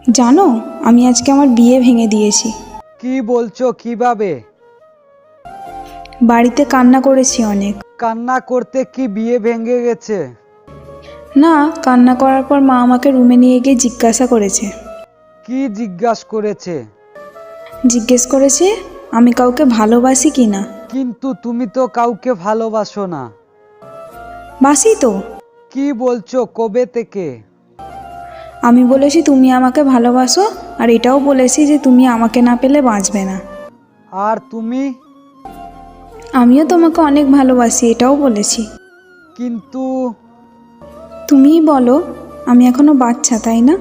জানো, আমি আজকে আমার বিয়ে ভেঙে দিয়েছি। কি বলছো? কিভাবে? বাড়িতে কান্না করেছি অনেক। কান্না করতে কি বিয়ে ভেঙে গেছে? না, কান্না করার পর মা আমাকে রুমে নিয়ে গিয়ে জিজ্ঞাসা করেছে। কি জিজ্ঞাসা করেছে? জিজ্ঞেস করেছে আমি কাউকে ভালোবাসি কি না। কিন্তু তুমি তো কাউকে ভালোবাসো না। বাসি তো। কি বলছো? কবে থেকে? আমি বলেছি তুমি আমাকে ভালোবাসো, আর এটাও বলেছি যে তুমি আমাকে না পেলে বাঁচবে না। আর তুমি? আমিও তোমাকে অনেক ভালোবাসি, এটাও বলেছি। কিন্তু তুমিই বলো, আমি এখনো বাচ্চা, তাই না?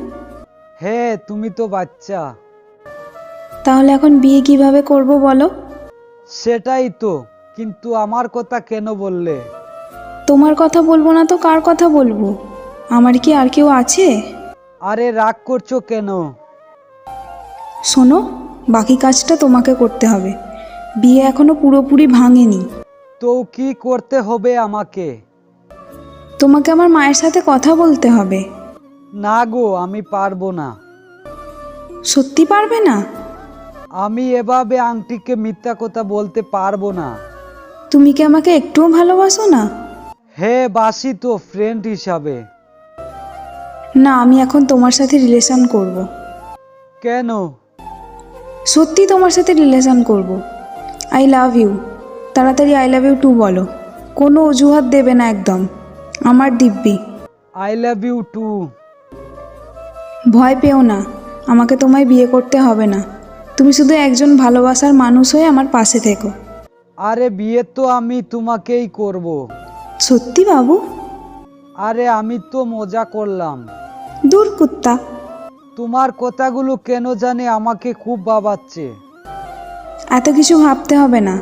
হ্যাঁ, তুমি তো বাচ্চা। তাহলে এখন বিয়ে কিভাবে করব বলো? সেটাই তো। কিন্তু আমার কথা কেন বললে? তোমার কথা বলবো না তো কার কথা বলবো? আমার কি আর কেউ আছে? আরে রাগ করছো কেন? শোনো, বাকি কাজটা তোমাকে করতে হবে। বিয়ে এখনো পুরোপুরি ভাঙেনি। তো কি করতে হবে আমাকে? তোমাকে আমার মায়ের সাথে কথা বলতে হবে। না গো, আমি পারবো না। সত্যি পারবে না? আমি এভাবে আংটিকে মিথ্যা কথা বলতে পারবো না। তুমি কি আমাকে একটুও ভালোবাসো না? হ্যাঁ বাসি তো, ফ্রেন্ড হিসাবে। না, আমি এখন তোমার সাথে রিলেশন করব। কেন? সত্যি তোমার সাথে রিলেশন করব। I love you. তাড়াতাড়ি আই লাভ ইউ টু বলো। কোনো অজুহাত দেবে না একদম। আমার দিব্যি। I love you too. ভয় পেও না, আমাকে তোমায় বিয়ে করতে হবে না। তুমি শুধু একজন ভালোবাসার মানুষ হয়ে আমার পাশে থেকো। আরে বিয়ে তো আমি তোমাকেই করব। সত্যি বাবু? আরে আমি তো মজা করলাম। দূর কুত্তা। তোমার কথাগুলো কেন জানি আমাকে খুব ভাবাচ্ছে। এত কিছু ভাবতে হবে না।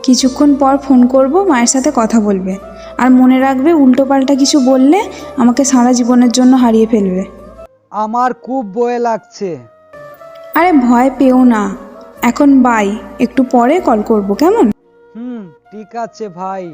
কিছুক্ষণ পর ফোন করব, মায়ের সাথে কথা বলবে। আর মনে রাখবে, উল্টোপাল্টা কিছু বললে আমাকে সারা জীবনের জন্য হারিয়ে ফেলবে। আমার খুব ভয় লাগছে। আরে ভয় পেও না। এখন বাই, একটু পরে কল করব, কেমন? ঠিক আছে ভাই।